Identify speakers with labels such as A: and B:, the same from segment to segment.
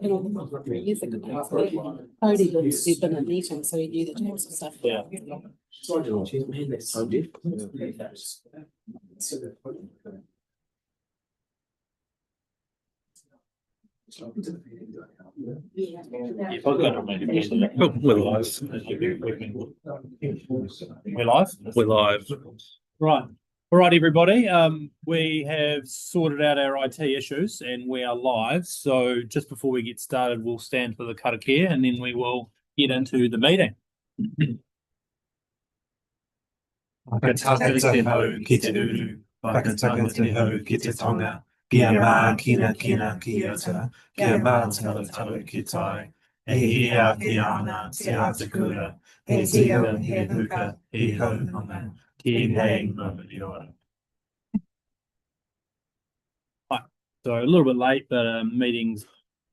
A: 3 years ago. Cody had been at meetings, so he knew the types of stuff.
B: Yeah. If I've got to make it, we're live. We're live? We're live. Right. All right, everybody. We have sorted out our IT issues and we are live. So just before we get started, we'll stand for the karakia and then we will get into the meeting.
C: Pakataka te hau ki te uru, pakataka te hau ki te tonga, kia mā kina ki ota, kia mā tau ki tai, e ia ki ana, te atakura, he tio, he huka, he honga, ki nei mamani ora.
B: Right, so a little bit late, but meetings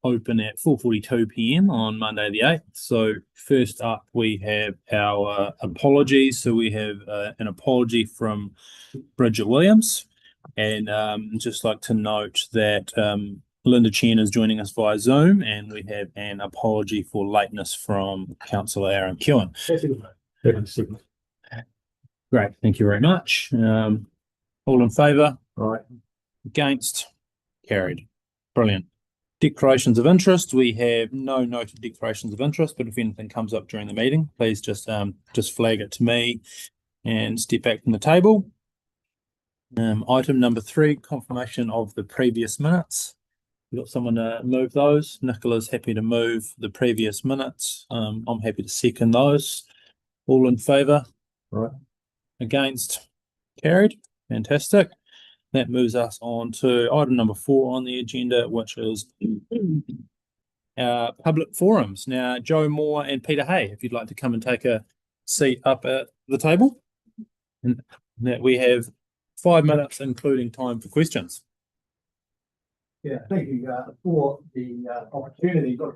B: open at 4:42 p.m. on Monday the 8th. So first up, we have our apologies. So we have an apology from Bridget Williams. And just like to note that Linda Chen is joining us via Zoom, and we have an apology for lateness from Councillor Aaron Kewen. Great, thank you very much. All in favour? Right. Against? Carried. Brilliant. Declarations of interest. We have no noted declarations of interest, but if anything comes up during the meeting, please just flag it to me and step back from the table. Item number 3, confirmation of the previous minutes. We've got someone to move those. Nicola's happy to move the previous minutes. I'm happy to second those. All in favour? Right. Against? Carried. Fantastic. That moves us on to item number 4 on the agenda, which is our public forums. Now, Joe Moore and Peter Hay, if you'd like to come and take a seat up at the table. And that we have 5 minutes, including time for questions.
D: Yeah, thank you for the opportunity. Got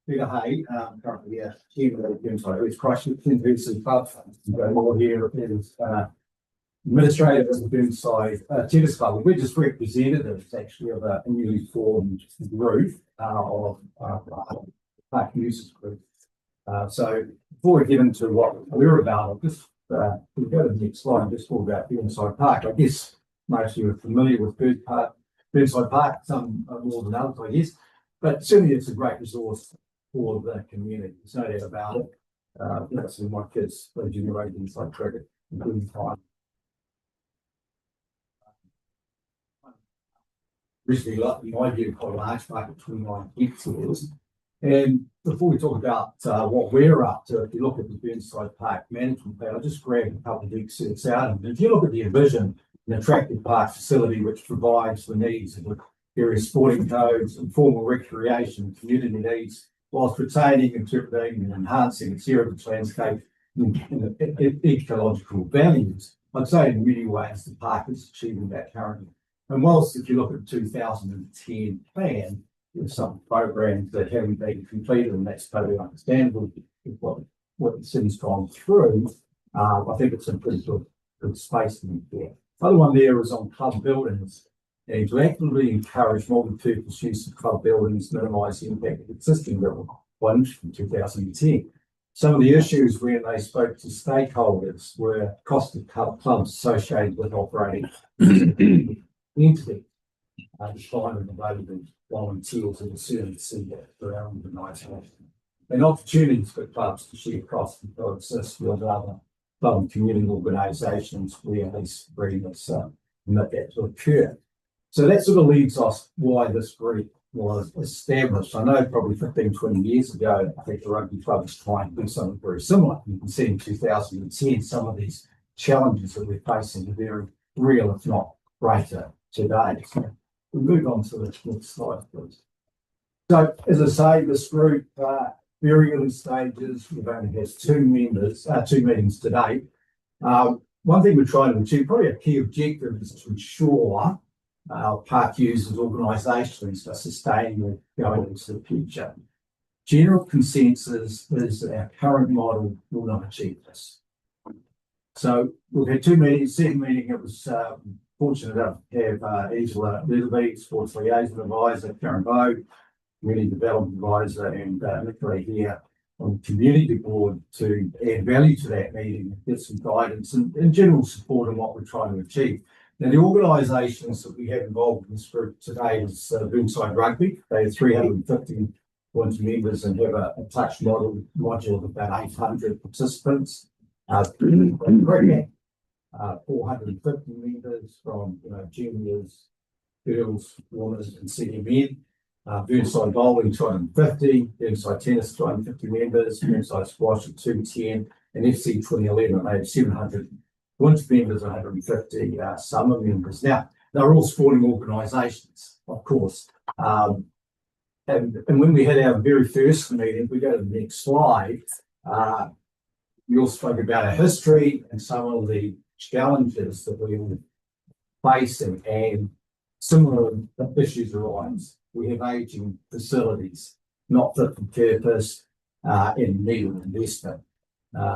D: Peter Hay, currently chairman of the Christchurch University Club. Joe Moore here is administrator of the Burnside Tennis Club. We're just representatives actually of a newly formed group of park users group. So before we get into what we're about, I'll just we'll go to the next slide and just talk about Burnside Park. I guess most of you are familiar with Burnside Park, some more than others, I guess, but certainly it's a great resource for the community. There's no doubt about it. That's when my kids play junior inside cricket, including time. Originally, in my view, quite a large market, 29 hectares. And before we talk about what we're up to, if you look at the Burnside Park Management Plan, I'll just grab a couple of excerpts out. And if you look at the envision, an attractive park facility which provides the needs of various sporting codes, informal recreation, community needs, whilst retaining, interpreting, and enhancing its heritage landscape and ecological values. I'd say in many ways the park is achieving that currently. And whilst if you look at the 2010 plan, there's some programs that haven't been completed, and that's totally understandable with what the city's gone through. I think it's a pretty good space in there. The other one there is on club buildings, and to actively encourage multi-purpose use of club buildings, minimise the impact of existing buildings, one from 2010. Some of the issues when they spoke to stakeholders were cost of clubs associated with operating entity, decline in available volunteers and certainly see that around the night, and opportunities for clubs to share costs and coexist with other club and community organisations where these agreements permit that to occur. So that sort of leads us why this group was established. I know probably 15, 20 years ago, I think the rugby club was trying to do something very similar. You can see in 2010 some of these challenges that we're facing are very real, if not greater today. So we'll move on to the next slide, please. So as I say, this group, very early stages, we've only had 2 meetings to date. One thing we're trying to achieve, probably a key objective, is to ensure our park users organisations are sustainable going into the future. General consensus is that our current model will not achieve this. So we've had 2 meetings. Second meeting, it was fortunate enough to have Angela Littleby, Sports Liaison Advisor, Karen Bowe, community development advisor, and Nicola here on the community board to add value to that meeting, get some guidance and general support on what we're trying to achieve. Now, the organisations that we have involved in this group today is Burnside Rugby. They have 350 members and have a touch module of about 800 participants. Cricket, 450 members from juniors, girls, women, and senior men. Burnside Bowling, 250, Burnside Tennis, 250 members, Burnside Squash at 210, and FC 2011, they have 700 winter members, 150 summer members. Now, they're all sporting organisations, of course. And when we had our very first meeting, if we go to the next slide, we all spoke about our history and some of the challenges that we were facing, and similar issues arise. We have ageing facilities, not fit for purpose, and need of investment.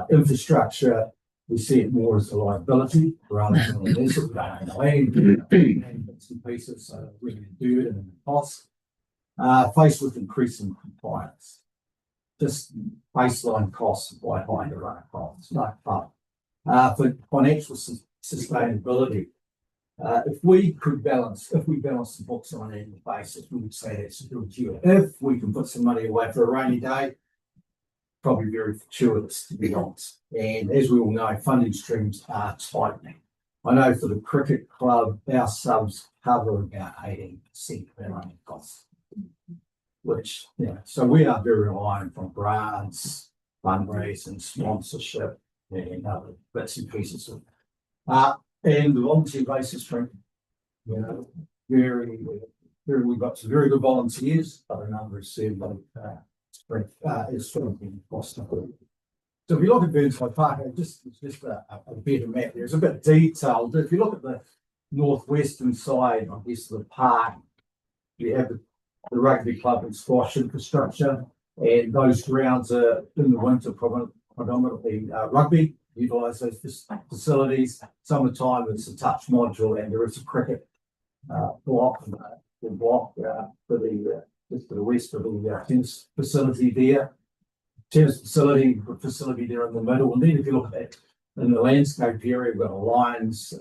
D: Infrastructure, we see it more as a liability rather than an asset. We don't own the land, and bits and pieces, so we can do it and the cost. Faced with increasing compliance, just baseline costs of quite high to run costs, no fun. For financial sustainability, if we balance the books on an annual basis, we would say that's a good deal. If we can put some money away for a rainy day, probably very fortuitous, to be honest. And as we all know, funding streams are tightening. I know for the cricket club, our subs cover about 18% of our own costs, which, so we are very reliant on grants, fundraising, sponsorship, and other bits and pieces of and the volunteer basis, frankly, we've got some very good volunteers, but a number of certainly is sort of being lost. So if you look at Burnside Park, it's just a better map. There's a bit detailed. If you look at the northwestern side, I guess, of the park, you have the rugby club and squash infrastructure, and those grounds are in the winter predominantly rugby. Utilise those facilities. Summertime, it's a touch module, and there is a cricket block for the just to the west of the tennis facility there. Tennis facility there in the middle, and then if you look at that in the landscape area, we've got a Lions,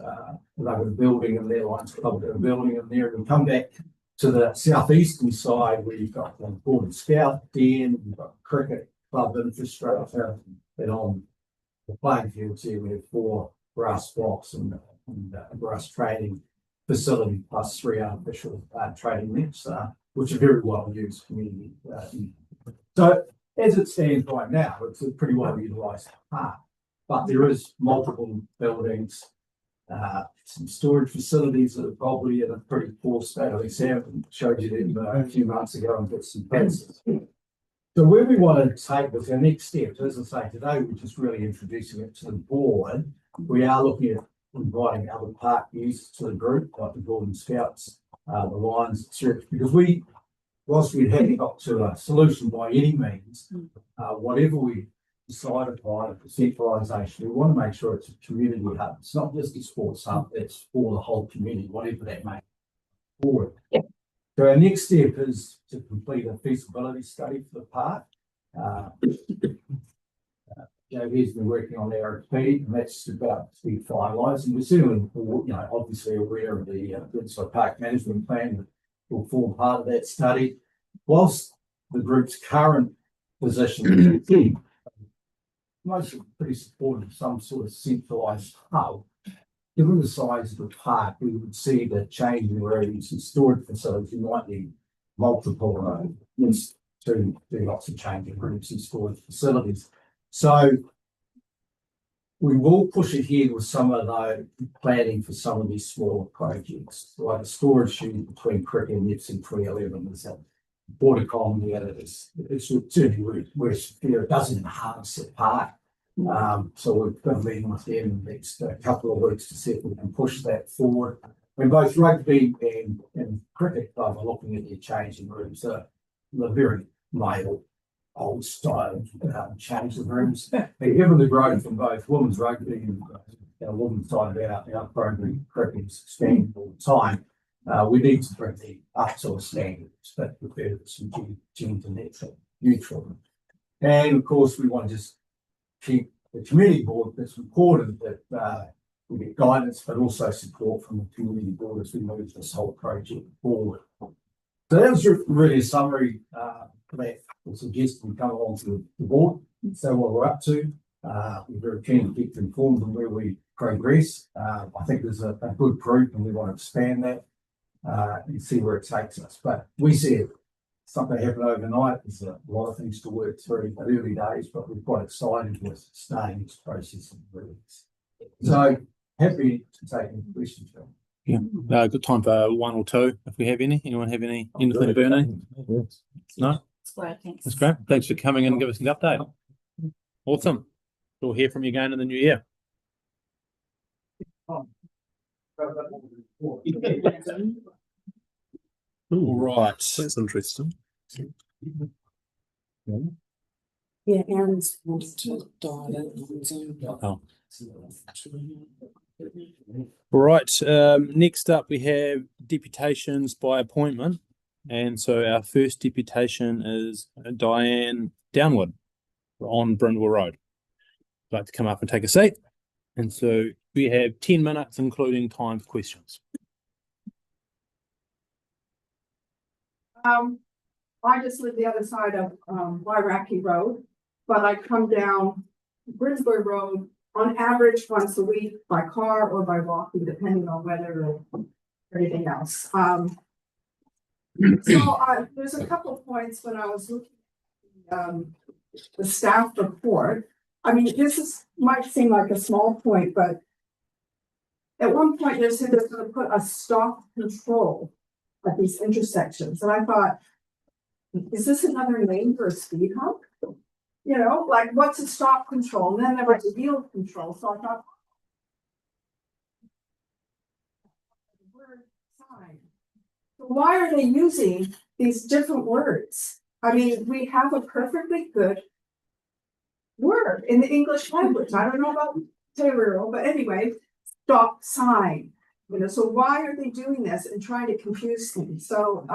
D: they've got a building in there, Lions Club, got a building in there, and we come back to the southeastern side where you've got the Border Scout Den, you've got cricket club infrastructure, and on the playing fields here we have 4 grass blocks and a grass training facility plus 3 artificial training nets, which are very well used community. So as it stands right now, it's a pretty well utilised park, but there is multiple buildings, some storage facilities that are probably in a pretty poor state. I think Sam showed you them a few months ago and got some fences. So where we want to take this, our next step, as I say, today we're just really introducing it to the board. We are looking at inviting other park users to the group, like the Golden Scouts, the Lions, etc. Because whilst we haven't got to a solution by any means, whatever we decide upon for centralisation, we want to make sure it's a community hub. It's not just a sports hub, it's for the whole community, whatever that may be forward. Yeah. So our next step is to complete a feasibility study for the park. JB's been working on the RFP, and that's about to be finalised. And we're certainly, obviously aware of the Burnside Park Management Plan that will form part of that study. Whilst the group's current position is mostly pretty supportive of some sort of centralised hub, given the size of the park, we would see that changing rooms and storage facilities, you might need multiple rooms to do lots of changing rooms and storage facilities. So we will push ahead with some of the planning for some of these smaller projects, like the storage unit between Cricket and FC 2011. There's a border column there that it's certainly where it doesn't enhance the park. So we've got a meeting with them in the next couple of weeks to see if we can push that forward. When both rugby and cricket club are looking at their changing rooms, they're very male, old style changing rooms. And given the growth from both women's rugby and women's side of our program, cricket is expanding all the time. We need to bring the up to a standard, but prepare some gender neutral. And of course, we want to just keep the community board. It's important that we get guidance, but also support from the community board as we move this whole project forward. So that was really a summary that we suggest we come along to the board. So what we're up to, we're very keen to keep informed on where we progress. I think there's a good group and we want to expand that and see where it takes us. But we see something happen overnight. There's a lot of things to work through early days, but we're quite excited with starting this process of release. So happy to take any questions, Phil.
B: Yeah, good time for one or two if we have any. Anyone have anything burning? No? That's great. Thanks for coming in and give us an update. Awesome. We'll hear from you again in the new year. All right.
C: That's interesting.
A: Yeah, Aaron's wanted to dial in on Zoom.
B: Oh. All right. Next up, we have deputations by appointment. And so our first deputation is Diane Downward on Brindle Road. I'd like to come up and take a seat. And so we have 10 minutes, including time for questions.
E: I just live the other side of Waimāero Road, but I come down Brisbane Road on average once a week by car or by walking, depending on weather or anything else. So there's a couple of points when I was looking at the staff report. I mean, might seem like a small point, but at one point they said they're going to put a stop control at these intersections. And I thought, is this another name for a speed hump? You know, like what's a stop control? And then there was a yield control. So I thought, word sign. So why are they using these different words? I mean, we have a perfectly good word in the English language. I don't know about Taylor, but anyway, stop sign. You know, so why are they doing this and trying to confuse things? So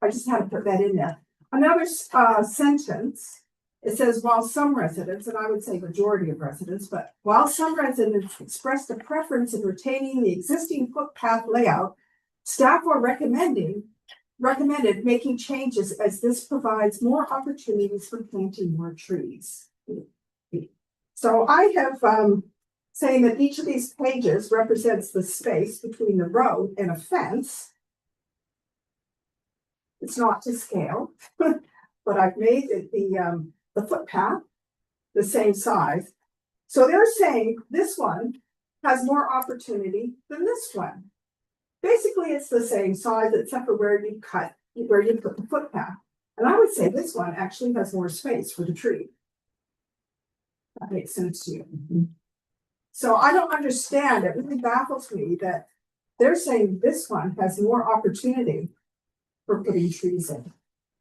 E: I just had to put that in there. Another sentence, it says, while some residents, and I would say majority of residents, but while some residents expressed a preference in retaining the existing footpath layout, staff were recommended making changes as this provides more opportunities for planting more trees. So I have saying that each of these pages represents the space between the road and a fence. It's not to scale, but I've made it the footpath the same size. So they're saying this one has more opportunity than this one. Basically, it's the same size except for where you put the footpath. And I would say this one actually has more space for the tree. That makes sense to you. So I don't understand. It really baffles me that they're saying this one has more opportunity for putting trees in.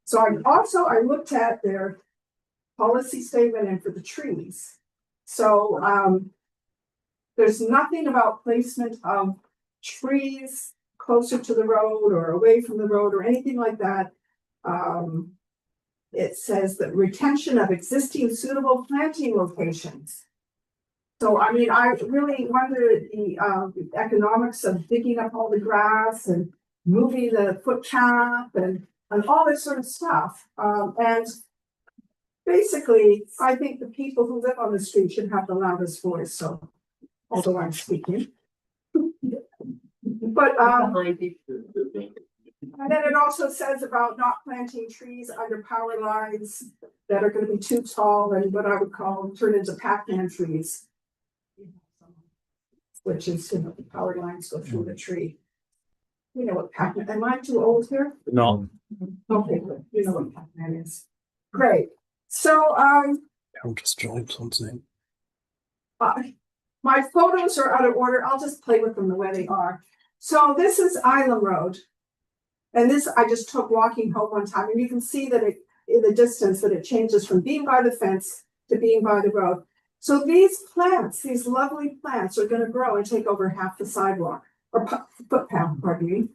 E: So I looked at their policy statement and for the trees. So there's nothing about placement of trees closer to the road or away from the road or anything like that. It says that retention of existing suitable planting locations. So, I mean, I really wonder the economics of digging up all the grass and moving the footpath and all this sort of stuff. And basically, I think the people who live on the street should have the loudest voice. So, although I'm speaking. But and then it also says about not planting trees under power lines that are going to be too tall and what I would call turn into Pac-Man trees. Which is, you know, the power lines go through the tree. You know what Pac-Man, am I too old here?
B: No.
E: Okay, good. You know what Pac-Man is. Great. So,
C: I'll just join something.
E: my photos are out of order. I'll just play with them the way they are. So this is Island Road. And this I just took walking home one time. And you can see that it in the distance that it changes from being by the fence to being by the road. So these plants, these lovely plants are going to grow and take over half the sidewalk or footpath, pardon me.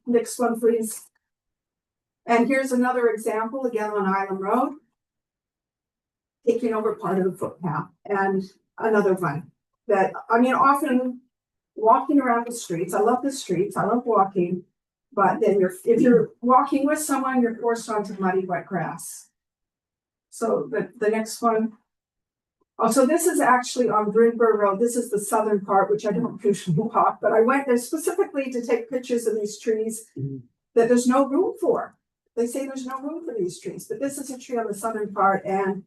E: Next one, please. And here's another example, again on Island Road. Taking over part of the footpath, and another one that, I mean, often walking around the streets, I love the streets, I love walking. But then if you're walking with someone, you're forced onto muddy, wet grass. So the next one. Oh, so this is actually on Brindborough Road. This is the southern part, which I don't usually walk, but I went there specifically to take pictures of these trees that there's no room for. They say there's no room for these trees, but this is a tree on the southern part, and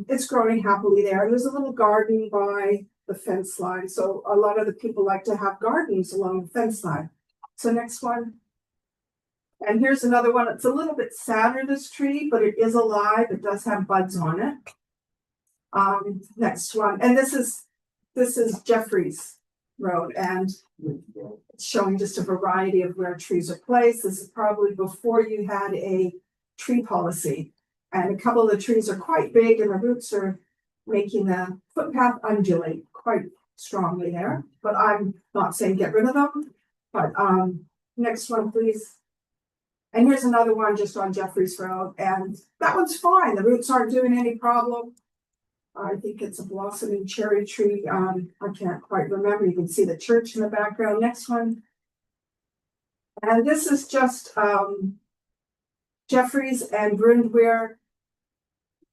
E: it's growing happily there. And there's a little garden by the fence line. So a lot of the people like to have gardens along the fence line. So next one. And here's another one. It's a little bit sadder, this tree, but it is alive. It does have buds on it. Next one. And this is Jeffries Road, and it's showing just a variety of where trees are placed. This is probably before you had a tree policy. And a couple of the trees are quite big, and the roots are making the footpath undulate quite strongly there. But I'm not saying get rid of them. But next one, please. And here's another one just on Jeffries Road, and that one's fine. The roots aren't doing any problem. I think it's a blossoming cherry tree. I can't quite remember. You can see the church in the background. Next one. And this is just Jeffries and Brindware.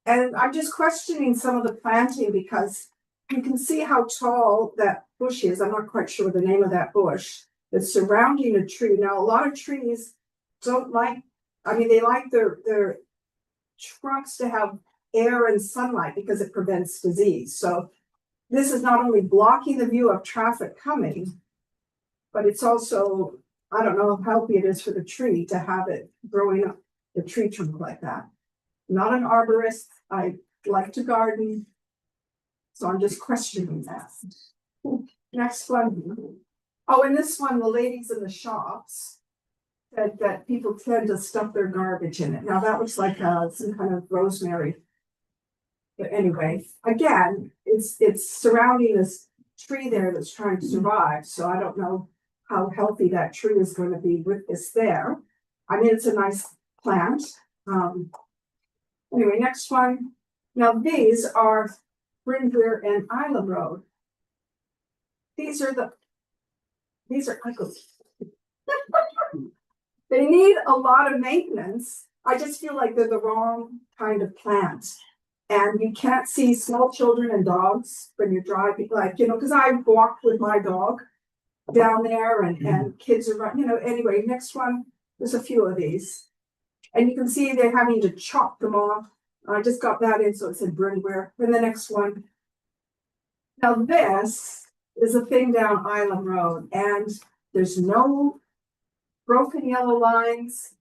E: And I'm just questioning some of the planting because you can see how tall that bush is. I'm not quite sure the name of that bush that's surrounding a tree. Now, a lot of trees don't like, I mean, they like their trunks to have air and sunlight because it prevents disease. So this is not only blocking the view of traffic coming, but it's also, I don't know how healthy it is for the tree to have it growing up the tree trunk like that. Not an arborist. I like to garden. So I'm just questioning that. Next one. Oh, and this one, the ladies in the shops said that people tend to stuff their garbage in it. Now that looks like some kind of rosemary. But anyway, again, it's surrounding this tree there that's trying to survive. So I don't know how healthy that tree is going to be with this there. I mean, it's a nice plant. Anyway, next one. Now these are Brindware and Island Road. These are ugly. They need a lot of maintenance. I just feel like they're the wrong kind of plant. And you can't see small children and dogs when you're driving, like, you know, because I walked with my dog down there and kids are running, you know. Anyway, next one, there's a few of these. And you can see they're having to chop them off. I just got that in, so it said Brindware. And the next one. Now this is a thing down Island Road, and there's no broken yellow lines.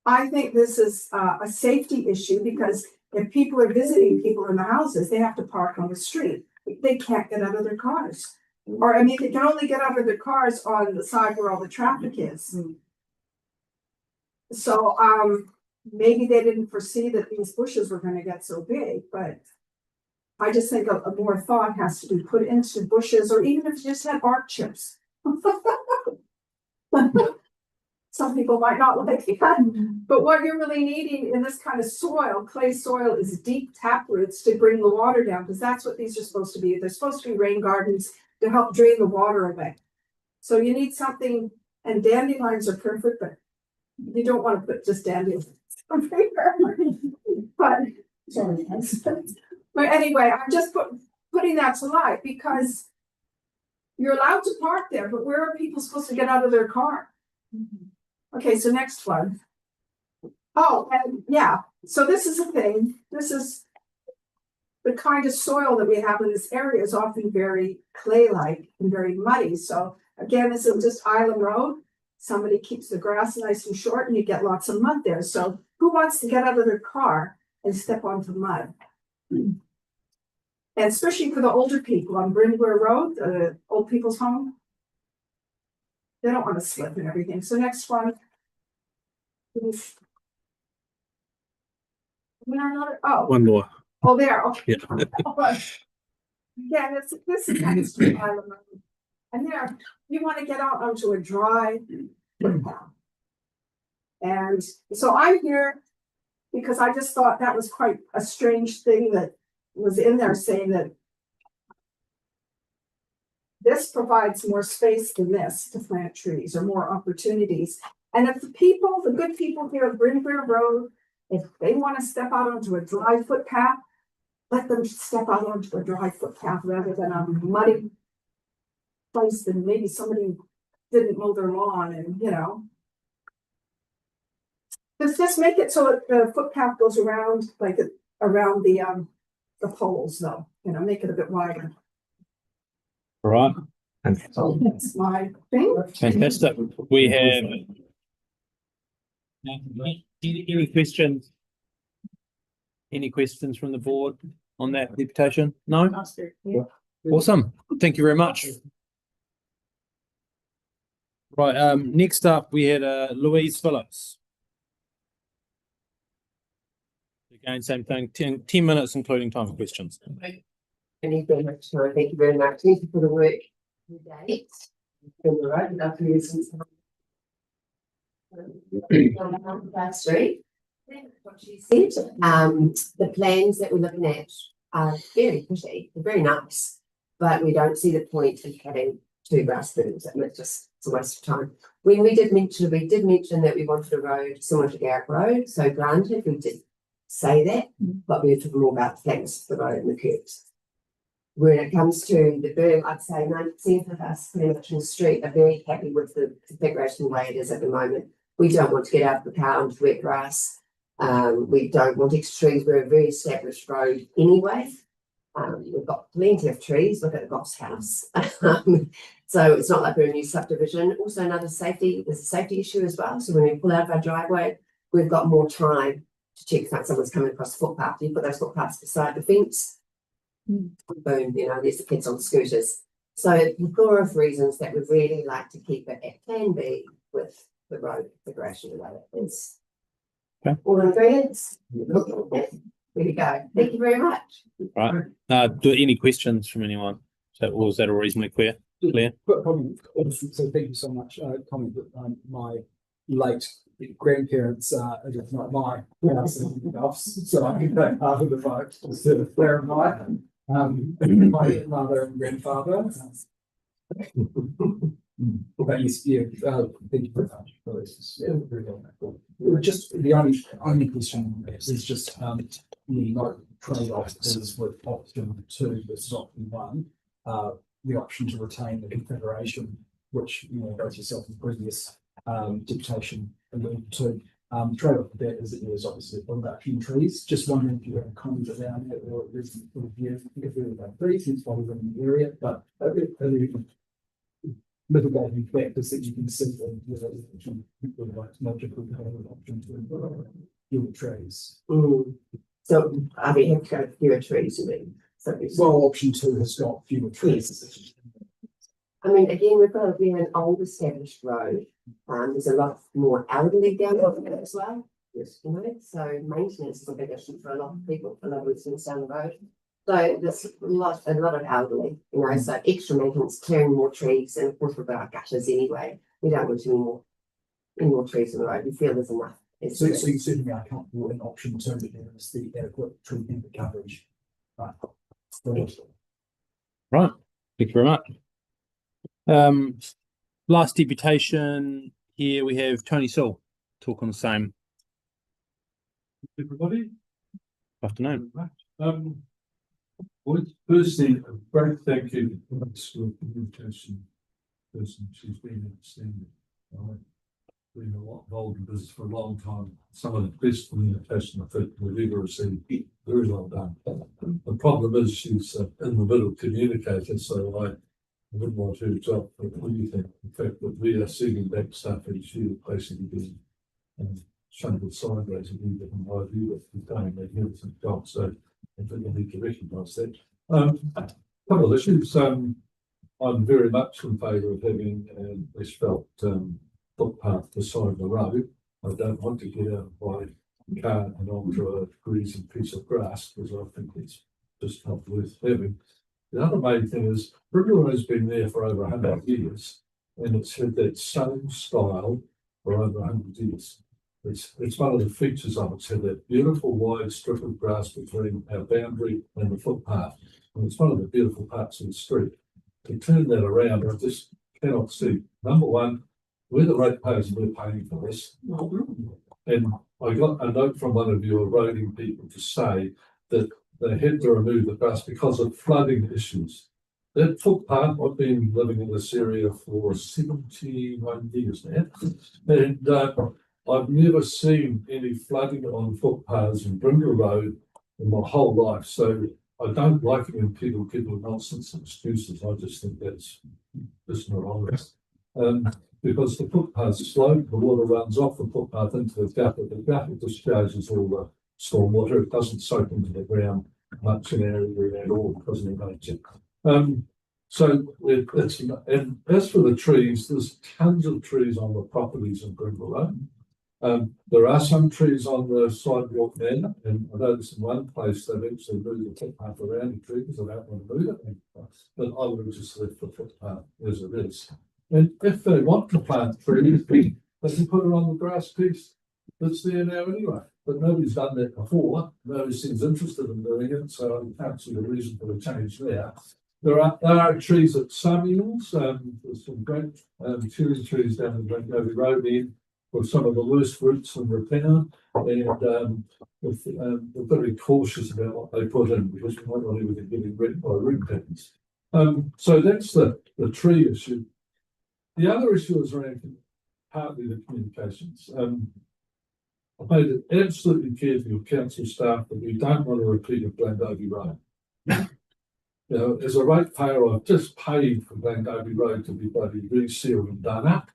E: I think this is a safety issue because if people are visiting people in the houses, they have to park on the street. They can't get out of their cars. Or, I mean, they can only get out of their cars on the side where all the traffic is. So, maybe they didn't foresee that these bushes were going to get so big, but I just think a more thought has to be put into bushes, or even if you just had bark chips. Some people might not like that, but what you're really needing in this kind of soil, clay soil, is deep tap roots to bring the water down, because that's what these are supposed to be. They're supposed to be rain gardens to help drain the water away. So you need something, and dandelions are perfect, but you don't want to put just dandelions. But sorry, but anyway, I'm just putting that to light because you're allowed to park there, but where are people supposed to get out of their car? Okay, so next one. Oh, and yeah, so this is a thing. This is the kind of soil that we have in this area is often very clay-like and very muddy. So again, this is just Island Road. Somebody keeps the grass nice and short and you get lots of mud there. So who wants to get out of their car and step onto mud? And especially for the older people on Brindware Road, the old people's home. They don't want to slip and everything. So next one. Oh.
B: One more.
E: Oh, there. Okay.
B: Yeah.
E: Yeah, this is kind of street Island Road. And there, you want to get out onto a dry, footpath. And so I'm here because I just thought that was quite a strange thing that was in there saying that this provides more space than this to plant trees or more opportunities. And if the people, the good people here at Greenbrier Road, if they want to step out onto a dry footpath, let them step out onto a dry footpath rather than a muddy place that maybe somebody didn't mow their lawn and, you know. Just make it so that the footpath goes around, like around the poles though, you know, make it a bit wider.
B: All right.
E: So that's my thing.
B: Fantastic. We have any questions? Any questions from the board on that deputation? No?
E: Yeah.
B: Awesome. Thank you very much. Right, next up we had Louise Phillips. Again, same thing, 10 minutes, including time for questions.
F: Thank you very much. Thank you very much. Thank you for the work today. Street. What she said, the plans that we're looking at are very pretty, they're very nice, but we don't see the point in having 2 grass berms. It's just, it's a waste of time. When we did mention that we wanted a road similar to Garrick Road, so granted, we did say that, but we were talking more about the plans for the road and the curbs. When it comes to the berm, I'd say 90% of us pretty much in the street are very happy with the configuration the way it is at the moment. We don't want to get out of the car onto wet grass. We don't want extra trees. We're a very established road anyway. We've got plenty of trees. Look at the Goss house. So it's not like we're a new subdivision. Also, there's a safety issue as well. So when we pull out of our driveway, we've got more time to check if someone's coming across the footpath. You put those footpaths beside the fence, boom, you know, there's the kids on scooters. So a plethora of reasons that we'd really like to keep it at Plan B with the road configuration the way it is.
B: Okay.
F: All ingredients. There we go. Thank you very much.
B: Right. Do any questions from anyone? Or was that all reasonably clear?
G: Quick comment. So thank you so much. Comment that my late grandparents it's not my house and else, so I can take part of the vote just to clarify. My mother and grandfather. But yes, yeah, thank you very much for this. Yeah, very helpful. Just the only question is just not trade-off is with option 2, but it's option 1. The option to retain the configuration, which both yourself and previous deputation alluded to. Trade-off with that is that there's obviously a reduction in trees. Just wondering if you have a comment around that, or there's a review if there are trees, since while we're in the area, but mitigating factors that you can see option to fewer trees.
F: So I mean, have to go fewer trees, you mean? So
G: well, option 2 has got fewer trees.
F: I mean, again, we've got to be an old established road. There's a lot more elderly down there as well. Yes, so maintenance is a big issue for a lot of people, a lot of residents down the road. So there's a lot of elderly, so extra maintenance, clearing more trees, and of course we've got our gutters anyway. We don't want any more trees on the road. We feel there's enough.
G: So you certainly are comfortable in option 2 that there is the adequate tree member coverage. Right.
B: Right. Thank you very much. Last deputation here we have Tony Sewell talk on the same.
H: Everybody.
B: Afternoon.
H: Well, firstly, a great thank you to the school communication person. She's been outstanding. I've been a lot involved in business for a long time. Some of the best communication I think we've ever received. Very well done. The problem is she's in the middle communicator, so I wouldn't want her to drop anything. In fact, that we are sending back stuff and she would basically be shunted sideways and we didn't know who was done a magnificent job. So I think I need to recognise that. A couple of issues. I'm very much in favour of having an asphalt footpath beside the road. I don't want to get out of my car and onto a greasy piece of grass because I think it's just not worth having. The other main thing is Riverwood has been there for over 100 years and it's had that same style for over 100 years. It's one of the features of it, so that beautiful wide strip of grass between our boundary and the footpath. And it's one of the beautiful parts of the street. To turn that around, I just cannot see, number one, we're the ratepayers and we're paying for this. And I got a note from one of your roading people to say that they had to remove the grass because of flooding issues. That footpath, I've been living in this area for 71 years now, and I've never seen any flooding on footpaths in Brindle Road in my whole life. So I don't like it when people give nonsense excuses. I just think that's just not honest. Because the footpath's slope, the water runs off the footpath into the gutter. The gutter discharges all the storm water. It doesn't soak into the ground much in our area at all because of the nature. So it's, and as for the trees, there's tons of trees on the properties in Brindle Road. There are some trees on the sidewalk now, and I noticed in one place they've actually moved the footpath around the tree because they don't want to move it. But I would have just left the footpath as it is. And if they want to plant trees, they can put it on the grass piece that's there now anyway. But nobody's done that before. Nobody seems interested in doing it, so I can't see the reason for the change there. There are trees at Samuel's. There's some great cherry trees down the Waimāero Road end with some of the worst roots in the town. And we're very cautious about what they put in because we might not even get getting rid by root pickings. So that's the tree issue. The other issue is around partly the communications. I've made it absolutely clear to your council staff that we don't want to repeat of Glendoby Road. You know, as a ratepayer, I've just paid for Glendoby Road to be bloody resealed and done up.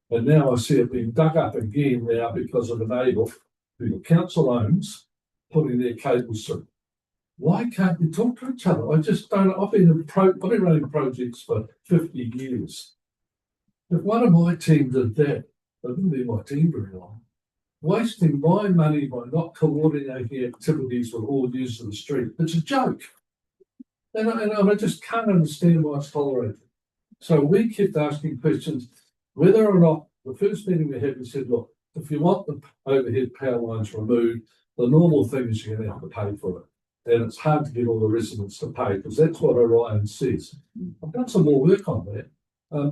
H: And now I see it being dug up again now because of a neighbour who the council owns putting their cables through. Why can't we talk to each other? I just don't. I've been running projects for 50 years. If one of my team did that, they wouldn't be my team very long. Wasting my money by not coordinating activities with all users of the street. It's a joke. And I just can't understand why it's tolerated. So we kept asking questions whether or not the first meeting we had, we said, look, if you want the overhead power lines removed, the normal thing is you're going to have to pay for it. And it's hard to get all the residents to pay because that's what Orion says. I've done some more work on that.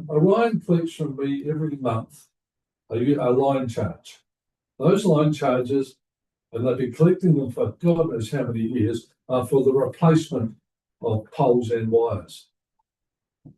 H: Orion collects from me every month a line charge. Those line charges, and they've been collecting them for God knows how many years, are for the replacement of poles and wires.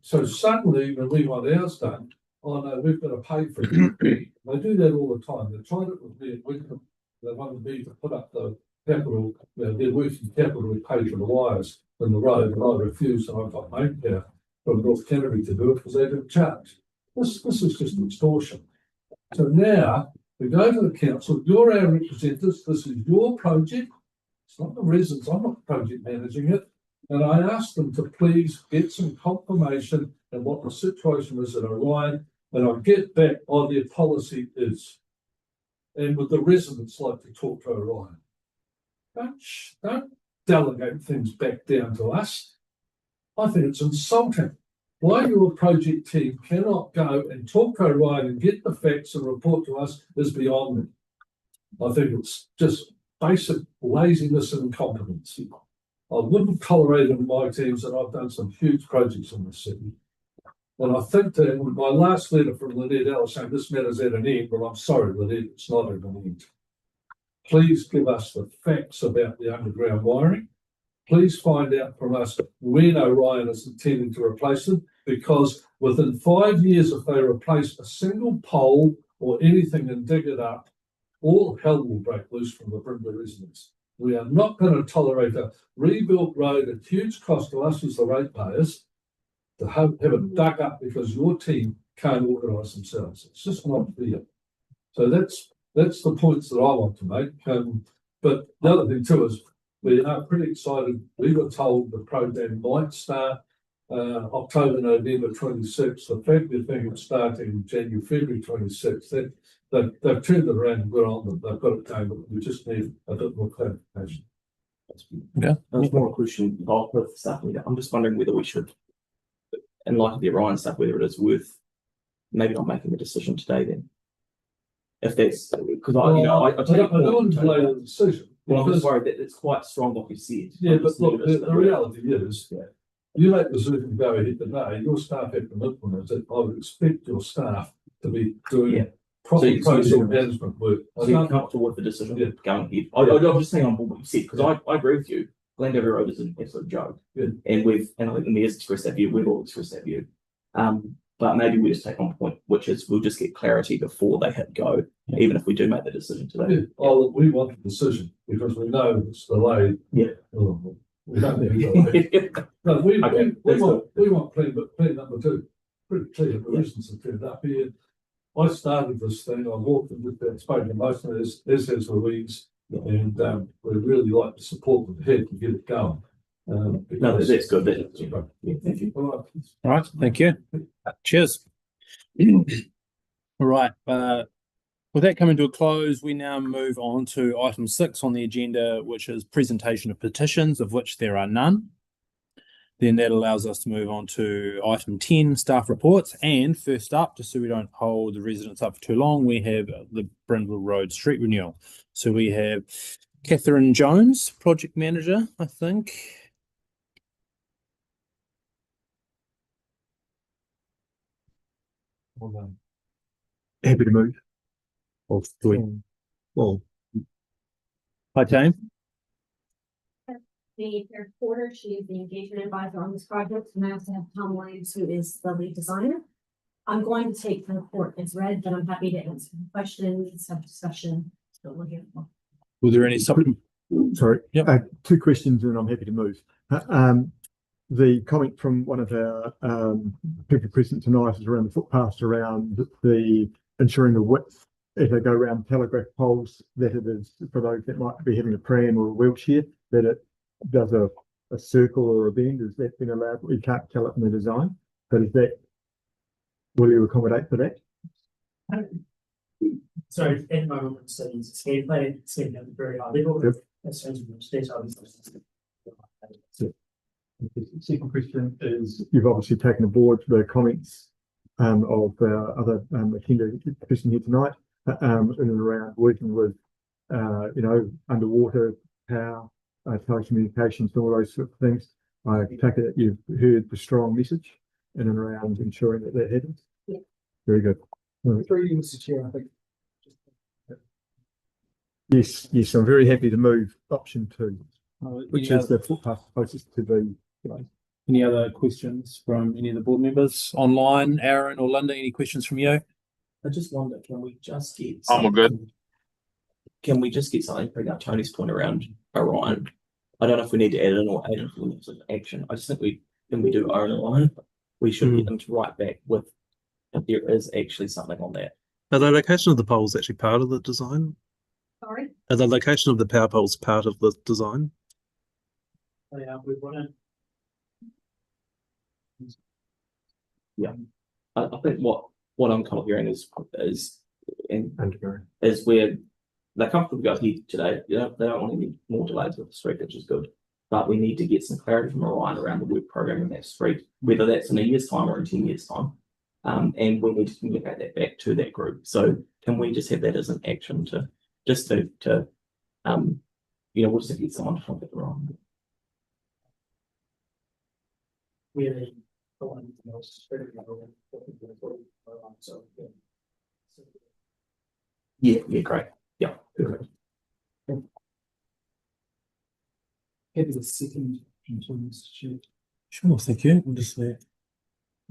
H: So suddenly, when we want ours done, oh no, we've got to pay for it. They do that all the time. They tried it with me at Wickham. They wanted me to put up the capital, their working capital to pay for the wires in the road, and I refused, and I got Waimāero from North Canterbury to do it because they didn't charge. This is just extortion. So now we go to the council, you're our representatives, this is your project, it's not the residents, I'm not project managing it. And I asked them to please get some confirmation of what the situation is at Orion, and I'll get back on their policy is. And would the residents like to talk to Orion? Don't delegate things back down to us. I think it's insulting. Why your project team cannot go and talk to Orion and get the facts and report to us is beyond me. I think it's just basic laziness and incompetence. I wouldn't tolerate it in my teams, and I've done some huge projects in the city. And I think that my last letter from Lynette Ellis saying this matter's at an end, but I'm sorry, Lynette, it's not at an end. Please give us the facts about the underground wiring. Please find out from us when Orion is intending to replace them, because within 5 years, if they replace a single pole or anything and dig it up, all hell will break loose from the Brindle residents. We are not going to tolerate a rebuilt road at huge cost to us as the ratepayers to have it dug up because your team can't organise themselves. It's just not fair. So that's the points that I want to make. But the other thing too is we are pretty excited. We were told the program might start October, November 26th. The fact they're thinking it's starting January, February 26th. They've turned it around and got on them. They've got it going, but we just need a bit more clarification.
B: Yeah.
I: There's more question involved with stuff. I'm just wondering whether we should, in light of the Orion stuff, whether it is worth maybe not making the decision today then. If that's, because I take
H: I don't want to delay the decision.
I: Well, I'm just
H: because-
I: worried that it's quite strong, like you said.
H: Yeah,
I: I'm
H: but
I: just
H: look,
I: nervous
H: the
I: that-
H: reality is,
I: Yeah.
H: you let the decision go ahead today, your staff have to implement it. I would expect your staff to be doing
I: Yeah.
H: proper
I: So you-
H: postal management work. I
I: So you're
H: can't-
I: comfortable with the decision
H: Yeah.
I: going ahead? I'm just saying on board what you said, because I agree with you. Glendower Road is an absolute joke.
H: Yeah.
I: And I think the mayor's expressed that view, we've all expressed that view. But maybe we just take on point, which is we'll just get clarity before they hit go, even if we do make the decision
H: Yeah,
I: today.
H: oh, we want the decision because we know it's delayed.
I: Yeah.
H: Oh, we don't need delay. No,
I: Okay, that's
H: we want plan number two. Pretty clear, the reasons have turned up here. I started this thing, I walked in with that, spoken to most of this, as has Louise. And, we really like to support them ahead to get it going.
I: No,
H: because-
I: that's good. Yeah, thank you.
H: All right.
B: All right, thank you. Cheers. All right, with that coming to a close, we now move on to item 6 on the agenda, which is presentation of petitions, of which there are none. Then that allows us to move on to item 10, staff reports. And first up, just so we don't hold the residents up for too long, we have the Brindle Road Street Renewal. So we have Catherine Jones, project manager, I think.
J: Happy to move.
B: Or do we?
J: Well,
B: Hi, Jane.
K: The reporter, she is the engagement advisor on this project, and I also have Tom Williams, who is the lead designer. I'm going to take the report as read, but I'm happy to answer questions, have discussion. So we're here for.
B: Were there any supplement?
J: sorry.
B: Yep.
J: 2 questions and I'm happy to move. The comment from one of our people present tonight is around the footpaths around the ensuring the width as they go around telegraph poles, that it is for those that might be having a pram or a wheelchair, that it does a circle or a bend. Is that been allowed? We can't tell it in the design, but is that, will you accommodate for that?
L: So at the moment, it's scale play, it's at a very high level.
J: Yep.
L: That's detail.
J: The second question is, you've obviously taken aboard the comments of our other attendee person here tonight, in and around working with, underwater power, telecommunications, and all those sort of things. I take it that you've heard the strong message in and around ensuring that that happens.
K: Yeah.
J: Very good.
G: Through you, Mr. Chair, I think.
J: Yes, I'm very happy to move option 2, which
B: Any
J: is the footpath closest to the.
B: Any other questions from any of the board members online? Aaron or Linda, any questions from you?
I: I just wonder, can we just get?
C: I'm all good.
I: something- Can we just get something, bring up Tony's point around Orion? I don't know if we need to add in or add in for of action. I just think when we do own Orion, we should get them to write back with if there is actually something on that.
C: Are the location of the poles actually part of the design?
K: Sorry,
C: Are the location of the power poles part of the design?
L: We've run it.
I: I think what I'm kind of hearing is
J: Underground.
I: is where they're comfortable to go here today. They don't want any more delays with the street, which is good. But we need to get some clarity from Orion around the work program in that street, whether that's in a year's time or in 10 years' time. And we need to communicate that back to that group. So can we just have that as an action to we'll just get someone to contact Orion.
L: Really, the one else. So,
I: Yeah, great. Yeah.
G: Maybe the second, Mr. Chair.
B: Sure, thank you. We'll just let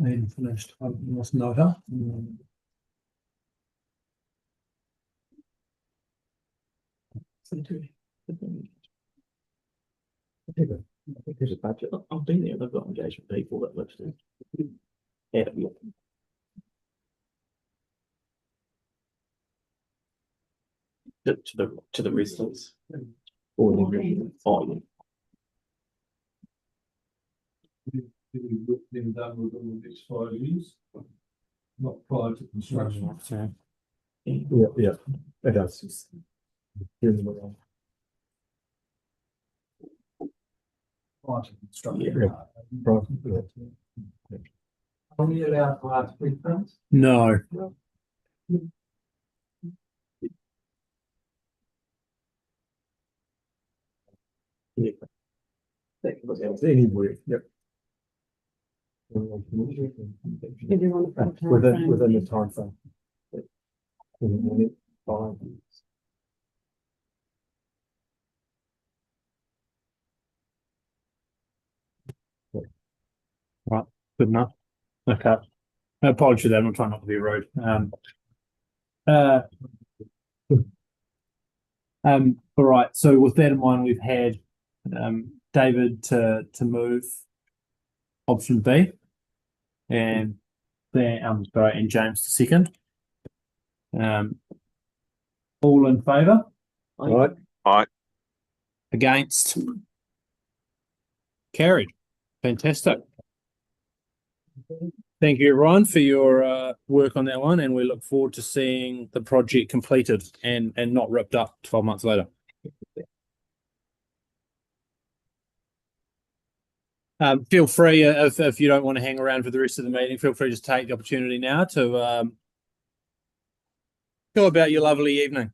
B: Aidan finished. I must know her.
I: There's a budget. I've been there. They've got engagement people that live there. Yeah. To the residents. Or the volume.
H: Been done within the next 5 years, not prior to construction.
J: Yeah, it does. Here's the one.
G: Right.
J: Right.
G: Are we allowed to ask questions?
B: No.
J: Any work, yep.
A: Everyone.
J: Within the time frame. Within the 5 years.
B: Right, good enough. Okay. Apologies for that, I'm trying not to be rude. All right, so with that in mind, we've had David to move option B and then and James to second. All in favour?
J: Right.
B: Against? Carried. Fantastic. Thank you, everyone, for your work on that one, and we look forward to seeing the project completed and not ripped up 12 months later. Feel free, if you don't want to hang around for the rest of the meeting, feel free to take the opportunity now to go about your lovely evening.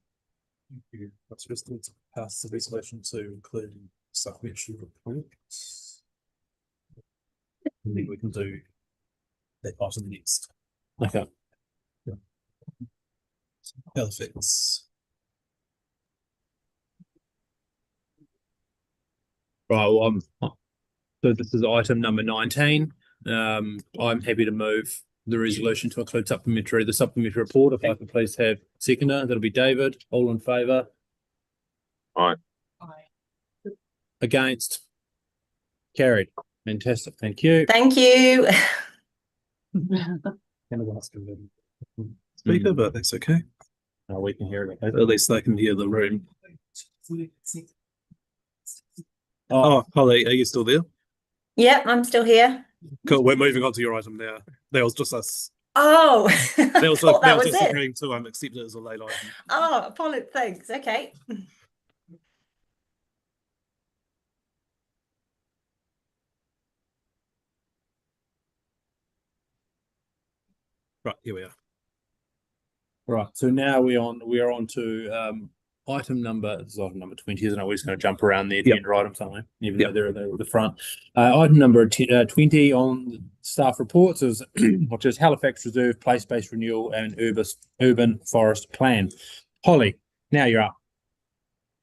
C: Thank you. What's just to pass the resolution to include supplementary reports. I think we can do that bottom next.
B: Okay.
C: Halifax.
B: Right, well, so this is item number 19. I'm happy to move the resolution to include the supplementary report. If I can please have seconder, that'll be David. All in favour?
M: Aye.
B: Against? Carried. Fantastic. Thank you.
N: Thank you.
C: Speaker, but that's okay.
B: We can hear it. Okay.
C: At least they can hear the room.
B: Oh,
C: Oh, Holly, are you still there?
N: Yep, I'm still here.
C: Cool. We're moving on to your item now. That was just us.
N: Oh,
C: That was,
N: thought that was
C: just
N: it.
C: agreeing to accept it as a late item.
N: Oh, apologies. Thanks. Okay.
C: Right, here we are.
B: right. So now we are on to item number 20, isn't it? We're just going to jump around the agenda items, aren't we? Even though they're at the front. Item number 20 on staff reports is which is Halifax Reserve place-based renewal and urban forest plan. Holly, now you're up.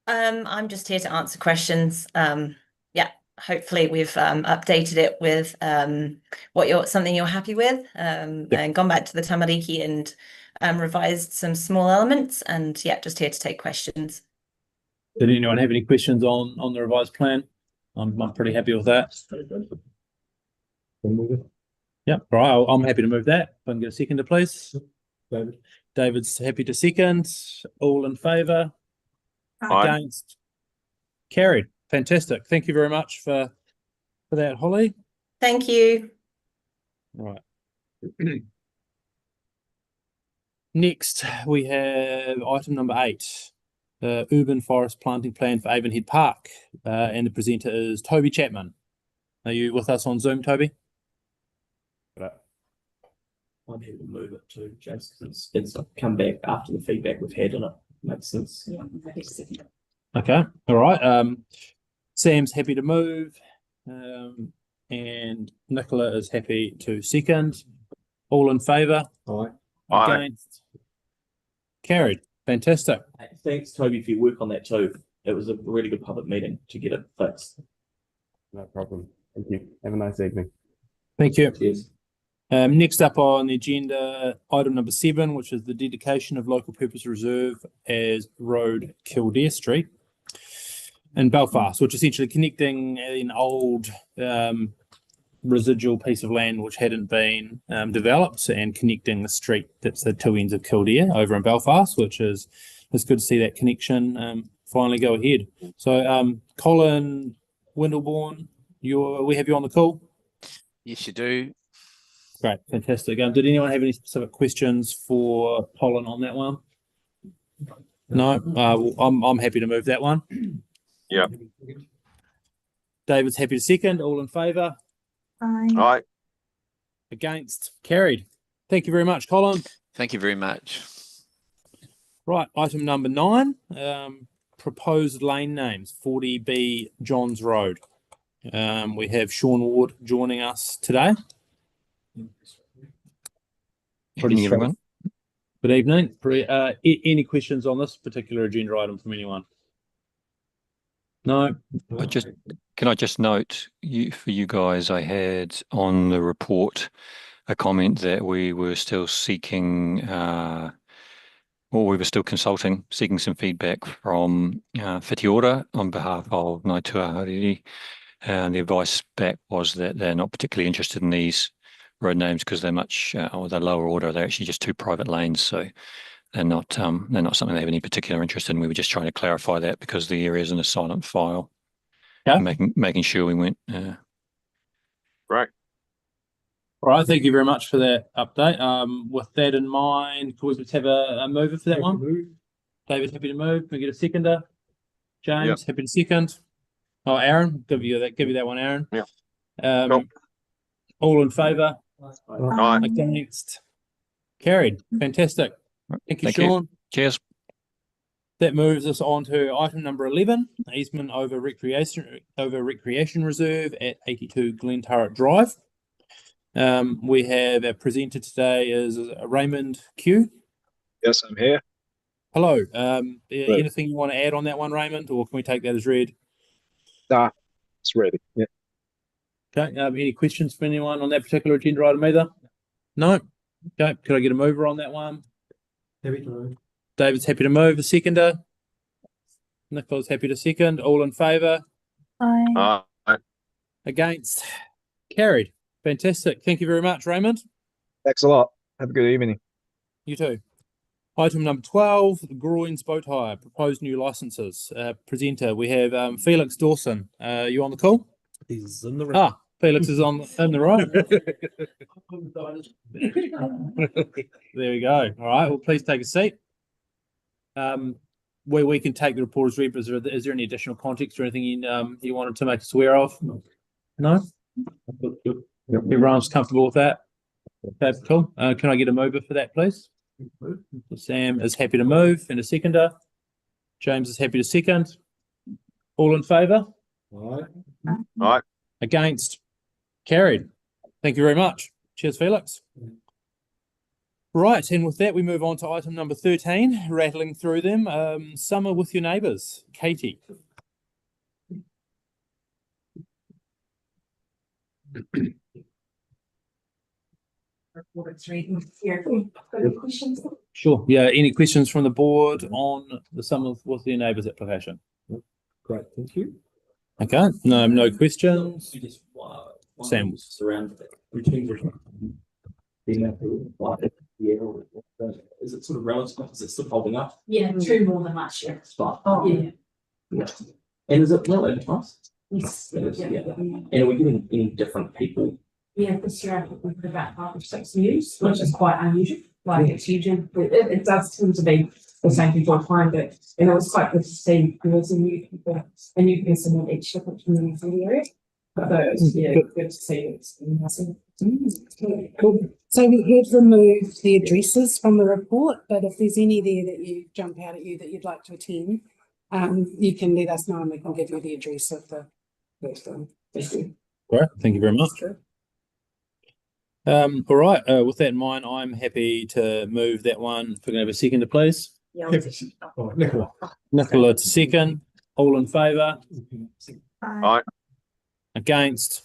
N: I'm just here to answer questions. Yeah, hopefully we've updated it with something you're happy with, and gone back to the tamariki and revised some small elements, and yeah, just here to take questions.
B: Did anyone have any questions on the revised plan? I'm pretty happy with that. Yep. All right. I'm happy to move that. If I can get a seconder, please. David's happy to second. All in favour? Against? Carried. Fantastic. Thank you very much for that, Holly.
N: Thank you.
B: All right. Next, we have item number 8, urban forest planting plan for Avonhead Park, and the presenter is Toby Chapman. Are you with us on Zoom, Toby?
I: I'm here to move it to James because it's come back after the feedback we've had, and it makes sense.
A: Yeah, I'm happy to second it.
B: Okay. All right. Sam's happy to move, and Nicola is happy to second. All in favour?
J: Aye.
B: Against? Carried. Fantastic.
I: Thanks, Toby, for your work on that too. It was a really good public meeting to get it fixed.
M: No problem. Thank you. Have a nice evening.
B: Thank you.
I: Cheers.
B: Next up on the agenda, item number 7, which is the dedication of local purpose reserve as Road Kildare Street in Belfast, which is essentially connecting an old residual piece of land which hadn't been developed and connecting the street that's the two ends of Kildare over in Belfast, which is it's good to see that connection finally go ahead. So Colin Windleborn, we have you on the call?
O: Yes, you do.
B: Great, fantastic. Did anyone have any specific questions for Colin on that one? No, well, I'm happy to move that one.
M: Yeah.
B: David's happy to second. All in favour?
M: Aye.
B: Against? Carried. Thank you very much, Colin.
O: Thank you very much.
B: Right, item number 9. proposed lane names, 40B Johns Road. We have Sean Ward joining us today.
P: Good evening, everyone.
B: Good evening. Any questions on this particular agenda item from anyone? No.
P: Can I just note for you guys, I had on the report a comment that we were still seeking, or we were still consulting, seeking some feedback from Whiti Ora on behalf of Ngāi Tuahariri. And the advice back was that they're not particularly interested in these road names because they're much, or they're lower order. They're actually just 2 private lanes, so they're not something they have any particular interest in. We were just trying to clarify that because the area is in a silent file.
B: Yeah.
P: Making sure we went.
B: Right. All right. Thank you very much for that update. With that in mind, could we just have a mover for that one? David, happy to move. Can we get a seconder? James, happy to second. Oh, Aaron, give you that one, Aaron.
Q: Yeah.
B: All in favour?
Q: Aye.
B: Against? Carried. Fantastic. Thank you, Sean.
P: Cheers.
B: That moves us on to item number 11, easement over recreation reserve at 82 Glen Turret Drive. We have our presenter today is Raymond Q.
Q: Yes, I'm here.
B: Hello. Anything you want to add on that one, Raymond, or can we take that as read?
Q: Nah, it's ready. Yeah.
B: Okay. Any questions from anyone on that particular agenda item either? No. Okay. Could I get a mover on that one?
G: Happy to move.
B: David's happy to move. A seconder. Nicola's happy to second. All in favour?
Q: Aye.
B: Against? Carried. Fantastic. Thank you very much, Raymond.
Q: Thanks a lot. Have a good evening.
B: You too. Item number 12, the Groins Boat Hire, proposed new licenses. Presenter, we have Felix Dawson. You on the call?
G: He's in the room.
B: Felix is in the right. There we go. All right. Well, please take a seat. Where we can take the report as read, but is there any additional context or anything you wanted to make us aware of? No? Everyone's comfortable with that? Okay, cool. Can I get a mover for that, please? Sam is happy to move and a seconder. James is happy to second. All in favour?
Q: Aye.
B: Against? Carried. Thank you very much. Cheers, Felix. Right, and with that, we move on to item number 13, rattling through them. Summer with your neighbours. Katie. Sure. Yeah, any questions from the board on the Summer with your neighbours application?
G: Great, thank you.
B: Okay, no questions. Sam.
I: Is it sort of relative? Is it still holding up?
K: Yeah, 2 more than last year.
I: Yeah. And is it well advertised?
K: Yes.
I: Yeah. And are we getting any different people?
K: Yeah, this year I think we've got about 5 or 6 views, which is quite unusual. Like it's usually, it does tend to be the same people applying, but it was quite good to see there was a new person in each different community in the area. But those, yeah, good to see it's amazing.
A: Cool. So we have removed the addresses from the report, but if there's any there that you jump out at you that you'd like to attend, you can let us know and we can give you the address of the person.
B: Great, thank you very much. All right, with that in mind, I'm happy to move that one. If we can have a seconder, please. Nicola to second. All in favour?
Q: Aye.
B: Against?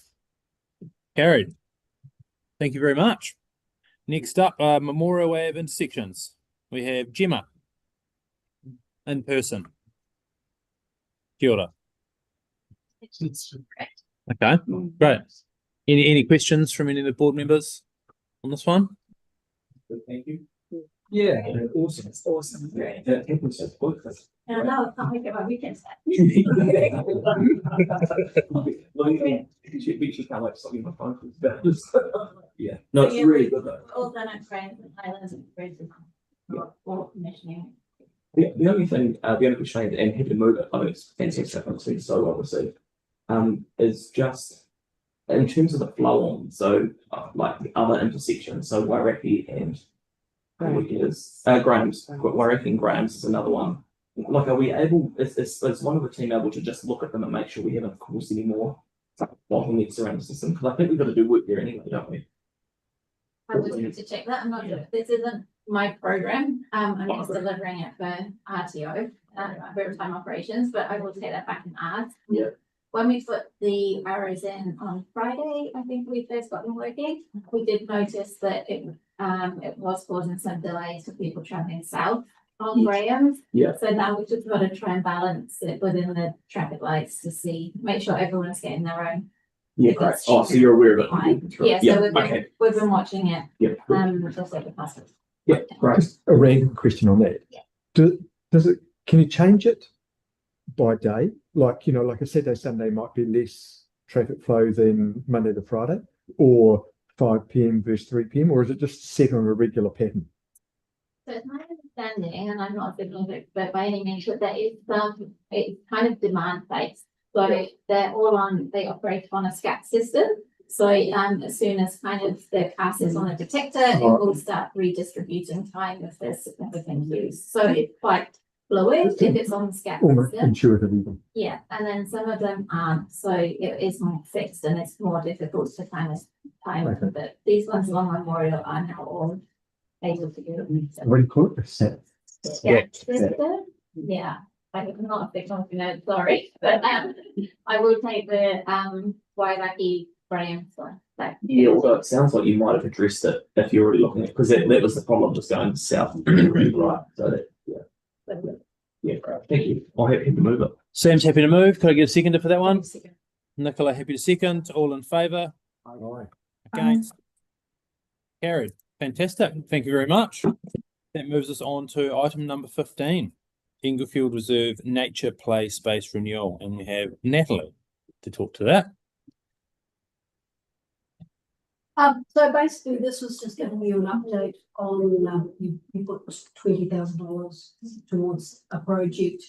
B: Carried. Thank you very much. Next up, Memorial Way of Intersections. We have Gemma in person. Kia ora. Okay, great. Any questions from any of the board members on this one?
I: Thank you.
G: Yeah, awesome.
E: Awesome.
K: And I know I can't make it my weekends.
I: We should kind of like something in my phone. Yeah. No, it's really good though.
K: All done at friends and Highlands and friends or commissioning.
I: The only thing, the only question I had, and happy to move it, I think it's fantastic, it's been so well received, is just in terms of the flow on, so like the other intersections, so Wairaki and Graham's, Wairaki and Graham's is another one. Like, are we able, is one of the team able to just look at them and make sure we haven't caused any more bottlenecks around the system? Because I think we've got to do work there anyway, don't we?
K: I would need to check that. I'm not sure. This isn't my program. I'm just delivering it for RTO, real-time operations, but I will take that back and ask.
I: Yeah.
K: When we put the arrows in on Friday, I think we first got them working. We did notice that it was causing some delays for people traveling south on Graham.
I: Yeah.
K: So now we've just got to try and balance it within the traffic lights to make sure everyone is getting their own.
I: Yeah, great. Oh, so you're aware of it.
K: Yeah, so
I: okay.
K: we've been watching it.
I: Yeah.
K: Just like the past.
I: Yeah, great.
J: Just a random question on that. Can you change it by day? Like, like a Saturday, Sunday might be less traffic flow than Monday to Friday, or 5 p.m. versus 3 p.m., or is it just set on a regular pattern?
K: So it's my understanding, and I'm not a signal expert by any means, but that it's kind of demand based. So they're all they operate on a SCAT system. So as soon as kind of the passes on a detector, it will start redistributing time if there's significant use. So it's quite fluid if it's on the SCAT
J: Almost
K: system.
J: intuitive even.
K: Yeah, and then some of them aren't. So it is more fixed and it's more difficult to kind of time it. But these ones along Waimāero are now all able to do it.
J: What do you call it? A set.
K: SCAT system? Yeah. I'm not a big confident, sorry, but I will take the Waimāero Graham one.
I: Yeah, although it sounds like you might have addressed it if you're already looking at, because that was the problem, just going south, right? So that, yeah, great. Thank you. I'm happy to move it.
B: Sam's happy to move. Could I get a seconder for that one? Nicola, happy to second. All in favour?
J: Aye.
B: Against? Carried. Fantastic. Thank you very much. That moves us on to item number 15. Englefield Reserve Nature Play Space Renewal, and we have Natalie to talk to that.
R: So basically this was just giving you an update on, you put $20,000 towards a project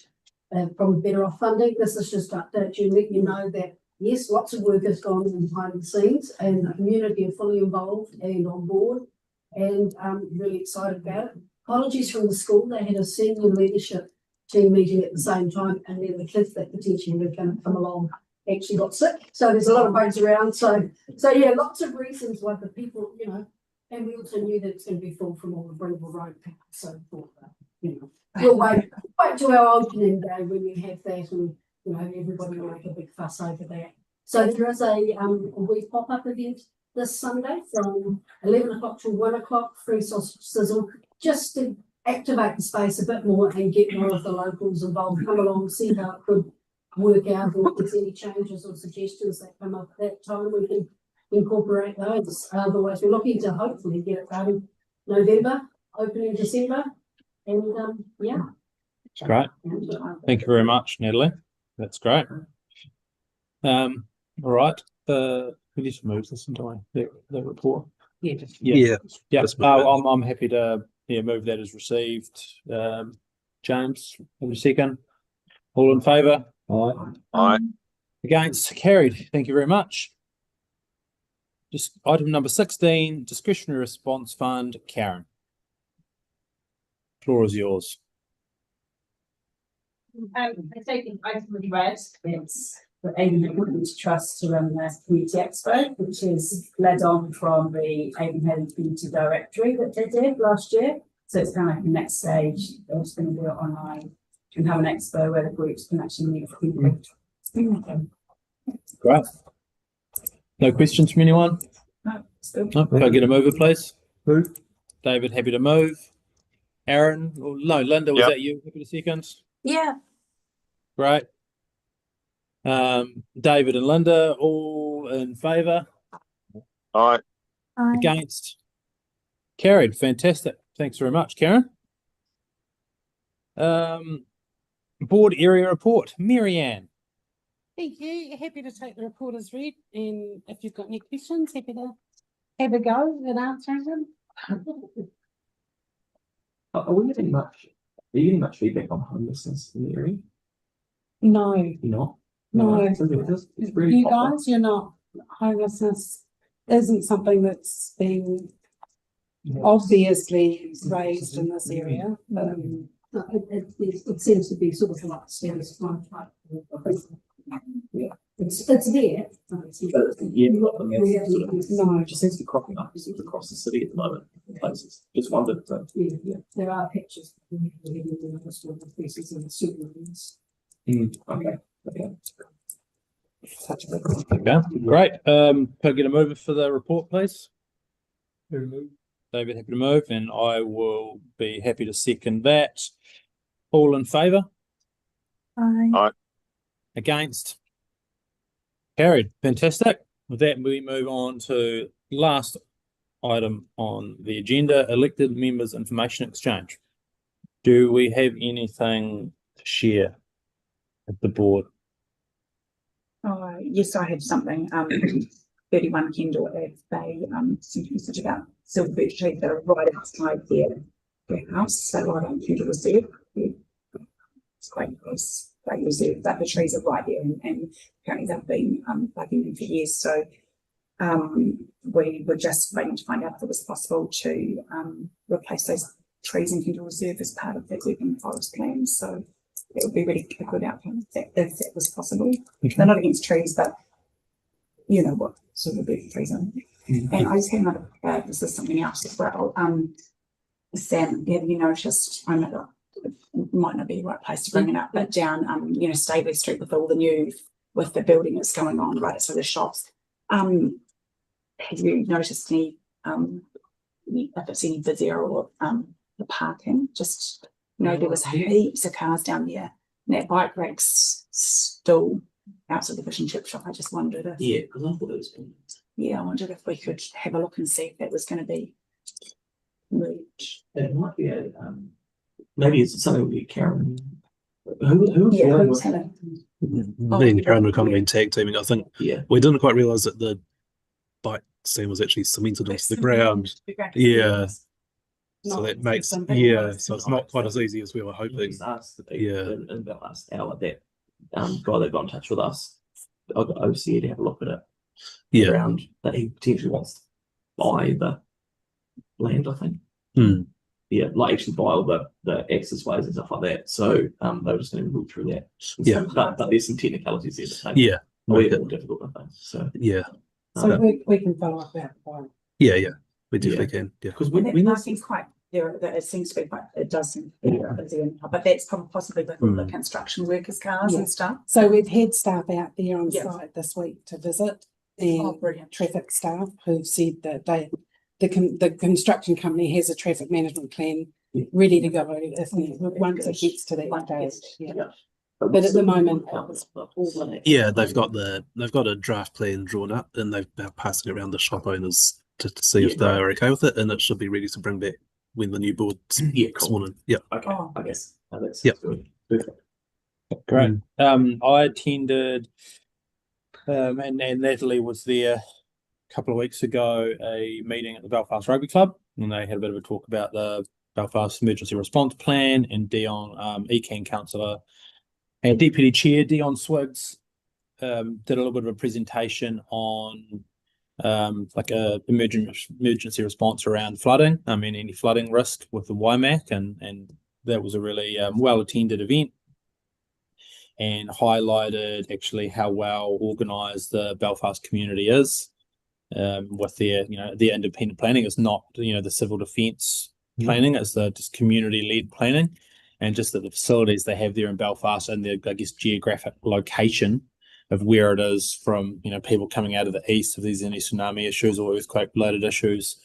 R: from Better Off funding. This is just to update you, let you know that yes, lots of work has gone on behind the scenes and the community are fully involved and on board, and I'm really excited about it. Apologies from the school, they had a senior leadership team meeting at the same time, and then the kids that potentially were going to come along actually got sick. So there's a lot of bugs around. So yeah, lots of reasons why the people, and we also knew that it's going to be full from all the Brindle Road people. So we'll wait to our opening day when we have that, and everybody will make a big fuss over that. So there is a wee pop-up event this Sunday from 11 o'clock to 1 o'clock, free sausage sizzle, just to activate the space a bit more and get more of the locals involved. Come along, see how it could work out, or if there's any changes or suggestions that come up at that time, we can incorporate those. Otherwise, we're looking to hopefully get it done November, open in December, and yeah.
B: Great. Thank you very much, Natalie. That's great. All right. We need to move this into the report. Yeah. I'm happy to move that as received. James, have a second. All in favour?
J: Aye.
Q: Aye.
B: Against? Carried. Thank you very much. Just item number 16, discretionary response fund. Karen, floor is yours.
S: I think I've already read it's the Avon Trust to run the Community Expo, which is led on from the Avon Community Directory that they did last year. So it's kind of like the next stage. They're just going to do it online and have an expo where the groups can actually meet people.
B: Great. No questions from anyone?
S: No, still.
B: No, can I get a mover, please?
J: Move.
B: David, happy to move. Aaron, or no, Linda, was that you? Happy to second?
K: Yeah.
B: Great. David and Linda, all in favour?
Q: Aye.
B: Against? Carried. Fantastic. Thanks very much, Karen. Board area report. Marianne.
A: Thank you. Happy to take the report as read, and if you've got any questions, happy to have a go at answering them.
I: Are we getting much? Are you getting much feedback on homelessness in the area?
A: No.
I: You're not?
A: No.
I: It's really
A: You
I: popular.
A: guys, you're not. Homelessness isn't something that's been obviously raised in this area.
R: It seems to be sort of like status quo type. Yeah, it's there.
I: Yeah, no, it just seems to be cropping up across the city at the moment. In places, just wondered.
R: There are pictures.
I: Okay.
B: Okay, great. Can I get a mover for the report, please? David, happy to move, and I will be happy to second that. All in favour?
Q: Aye.
B: Against? Carried. Fantastic. With that, we move on to last item on the agenda, elected members information exchange. Do we have anything to share with the board?
T: Yes, I have something. 31 Kendall, they sent a message about silver birch trees that are right outside their house, so right on Kendall Reserve. It's quite close, great reserve, but the trees are right there, and apparently they've been bugging them for years. So we were just waiting to find out if it was possible to replace those trees in Kendall Reserve as part of the urban forest plan. So it would be really a good outcome if that was possible. Okay. They're not against trees, but you know what sort of big trees are. And I just had another, this is something else as well. Sam, have you noticed, I know it might not be the right place to bring it up, but down, you know, Staveley Street with all the new, with the building that's going on, right, so the shops. Have you noticed any, if it's any busier or the parking? Just, you know, there was heaps of cars down there, and that bike rack's still outside the fish and chip shop. I just wondered if,
I: Yeah, because I thought it was.
T: Yeah, I wondered if we could have a look and see if that was going to be moved.
I: It might be a maybe it's something we Karen. Who
T: Yeah,
I: was
U: Me and Karen were kind of been tag teaming. I think we didn't quite realise that the bike stand was actually cemented into the ground. Yeah. So that makes so it's not quite as easy as we were hoping.
I: Asked the people in the last hour that guy that got in touch with us, I got OCA to have a look at it. Around that he potentially wants to buy the land, I think. Yeah, like actually buy all the access ways and stuff like that. So they were just going to move through that. But there's some technicalities there that take way more difficult, I think. So
A: so we can follow up that.
U: We definitely can. Yeah,
T: because when I think quite there, it seems to be quite. It does seem to be busy, but that's probably possibly with all the construction workers' cars and stuff.
A: So we've had staff out there on site this week to visit, and traffic staff who've said that the construction company has a traffic management plan ready to go if once it gets to that stage. But at the moment,
U: they've got a draft plan drawn up, and they're passing it around the shop owners to see if they're okay with it, and it should be ready to bring back when the new board's sworn in. Yeah.
I: Okay. I guess that's good.
B: Great. I attended, and Natalie was there a couple of weeks ago, a meeting at the Belfast Rugby Club, and they had a bit of a talk about the Belfast Emergency Response Plan, and Dion, ECAN councillor and Deputy Chair Dion Swiggs did a little bit of a presentation on like a emergency response around flooding. I mean, any flooding risk with the Waimāero, and that was a really well attended event, and highlighted actually how well organised the Belfast community is with their independent planning. It's not the civil defence planning; it's the just community led planning, and just that the facilities they have there in Belfast and their geographic location of where it is from people coming out of the east if there's any tsunami issues or earthquake related issues,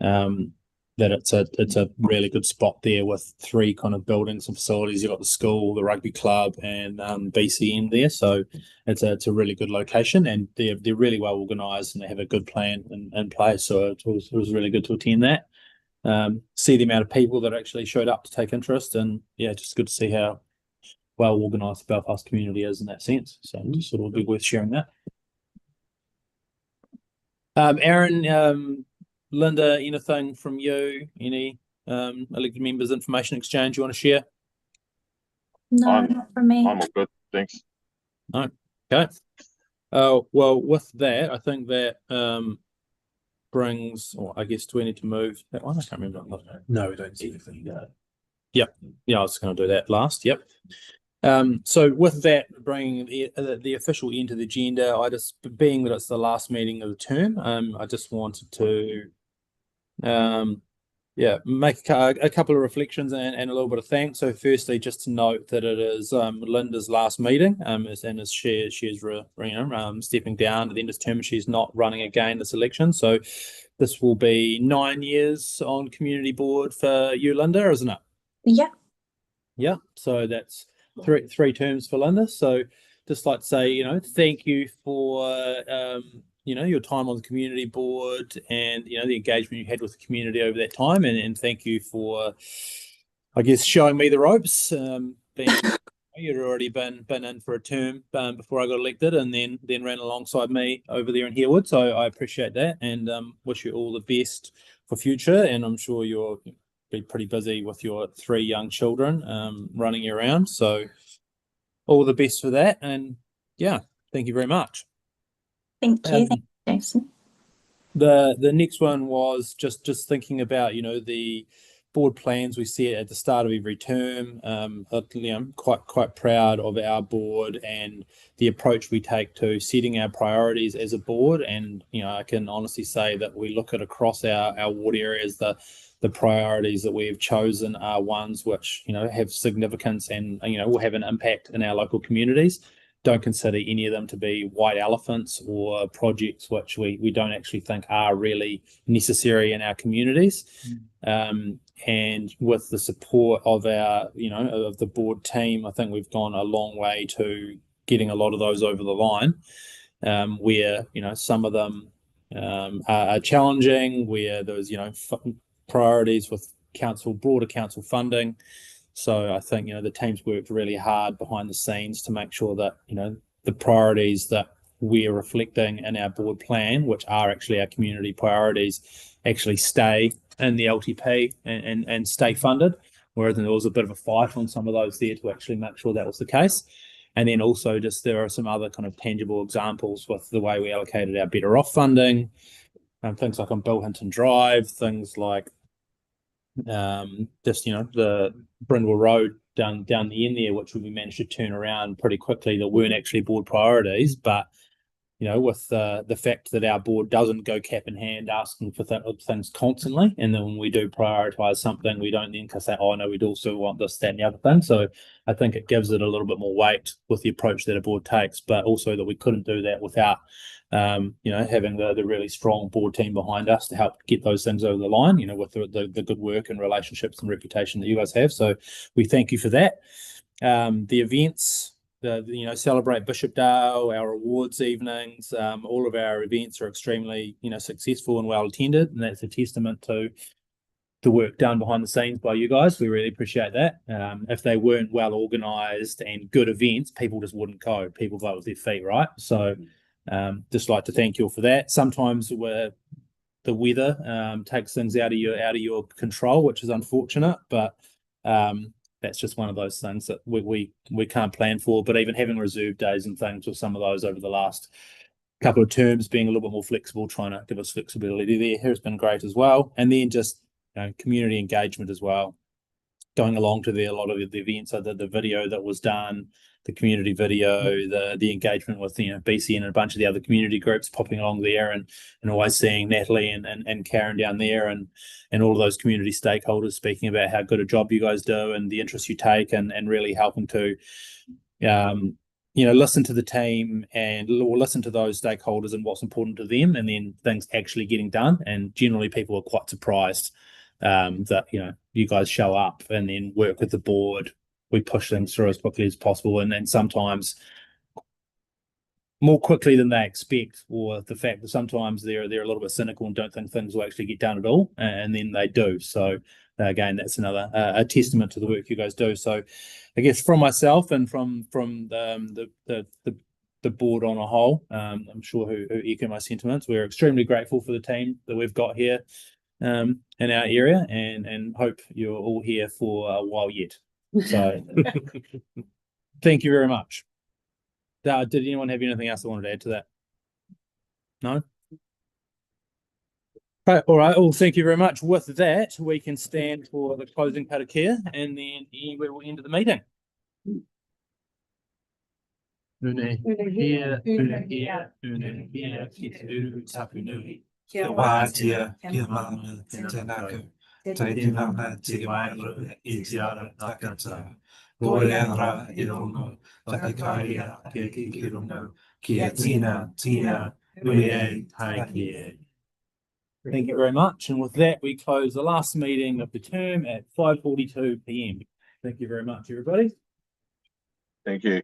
B: that it's a really good spot there with three kind of buildings and facilities. You've got the school, the rugby club, and BCN there, so it's a really good location, and they're really well organised and they have a good plan in place. So it was really good to attend that, see the amount of people that actually showed up to take interest, and just good to see how well organised the Belfast community is in that sense. So just sort of be worth sharing that. Aaron, Linda, anything from you? Any elected members information exchange you want to share?
Q: No, not from me. I'm all good, thanks.
B: Okay. Well, with that, I think that brings, or I guess, do we need to move that one? I can't remember.
U: No, we don't see anything.
B: Yep. Yeah, I was going to do that last. Yep. So with that, bringing the official end to the agenda, being that it's the last meeting of the term, I just wanted to, make a couple of reflections and a little bit of thanks. So firstly, just to note that it is Linda's last meeting, and as she is stepping down at the end of this term, she's not running again this election. So this will be 9 years on community board for you, Linda, isn't it?
Q: Yeah.
B: Yeah. So that's three terms for Linda. So just like to say, thank you for your time on the community board and the engagement you had with the community over that time, and thank you for, I guess, showing me the ropes. You'd already been in for a term before I got elected, and then ran alongside me over there in Harewood. So I appreciate that, and wish you all the best for future. And I'm sure you'll be pretty busy with your 3 young children running you around. So all the best for that, and yeah, thank you very much.
Q: Thank you. Thank you, Jason.
B: The next one was just thinking about the board plans we set at the start of every term. I'm quite proud of our board and the approach we take to setting our priorities as a board, and I can honestly say that we look at across our ward areas, the priorities that we have chosen are ones which have significance and will have an impact in our local communities. Don't consider any of them to be white elephants or projects which we don't actually think are really necessary in our communities. And with the support of our of the board team, I think we've gone a long way to getting a lot of those over the line, where some of them are challenging, where there's priorities with broader council funding. So I think the team's worked really hard behind the scenes to make sure that the priorities that we're reflecting in our board plan, which are actually our community priorities, actually stay in the LTP and stay funded. Whereas there was a bit of a fight on some of those there to actually make sure that was the case. And then also there are some other kind of tangible examples with the way we allocated our Better Off funding, things like on Bill Hinton Drive, things like the Brindle Road down the end there, which we managed to turn around pretty quickly, that weren't actually board priorities, but with the fact that our board doesn't go cap in hand asking for things constantly, and then when we do prioritize something, we don't then say, oh no, we'd also want this, that, and the other thing. So I think it gives it a little bit more weight with the approach that a board takes, but also that we couldn't do that without having the really strong board team behind us to help get those things over the line, with the good work and relationships and reputation that you guys have. So we thank you for that. The events, Celebrate Bishopdale, our awards evenings, all of our events are extremely, successful and well attended, and that's a testament to the work done behind the scenes by you guys. We really appreciate that. If they weren't well organised and good events, people just wouldn't go. People vote with their feet, right? So just like to thank you all for that. Sometimes the weather takes things out of your control, which is unfortunate, but that's just one of those things that we can't plan for. But even having reserve days and things with some of those over the last couple of terms, being a little bit more flexible, trying to give us flexibility there has been great as well. And then just community engagement as well, going along to a lot of the events. So the video that was done, the community video, the engagement with BC and a bunch of the other community groups popping along there, and always seeing Natalie and Karen down there, and all of those community stakeholders speaking about how good a job you guys do and the interest you take, and really helping to listen to the team and listen to those stakeholders and what's important to them, and then things actually getting done. And generally people are quite surprised that you guys show up and then work with the board. We push things through as quickly as possible, and then sometimes more quickly than they expect, or the fact that sometimes they're a little bit cynical and don't think things will actually get done at all, and then they do. So again, that's another a testament to the work you guys do. So I guess from myself and from the board on a whole, I'm sure who echo my sentiments, we're extremely grateful for the team that we've got here in our area, and hope you're all here for a while yet. So thank you very much. Did anyone have anything else they wanted to add to that? No? Okay, all right. Well, thank you very much. With that, we can stand for the closing karakia, and then we will end the meeting.
C: Kia wātia, kia mana, te tanaka, te tinana, te Waimāero, I te ara takata. Koeara, I rongo, takakaria, kia ki rongo, kia tina, ue, haiki.
B: Thank you very much. And with that, we close the last meeting of the term at 5:42 p.m. Thank you very much, everybody.
H: Thank you.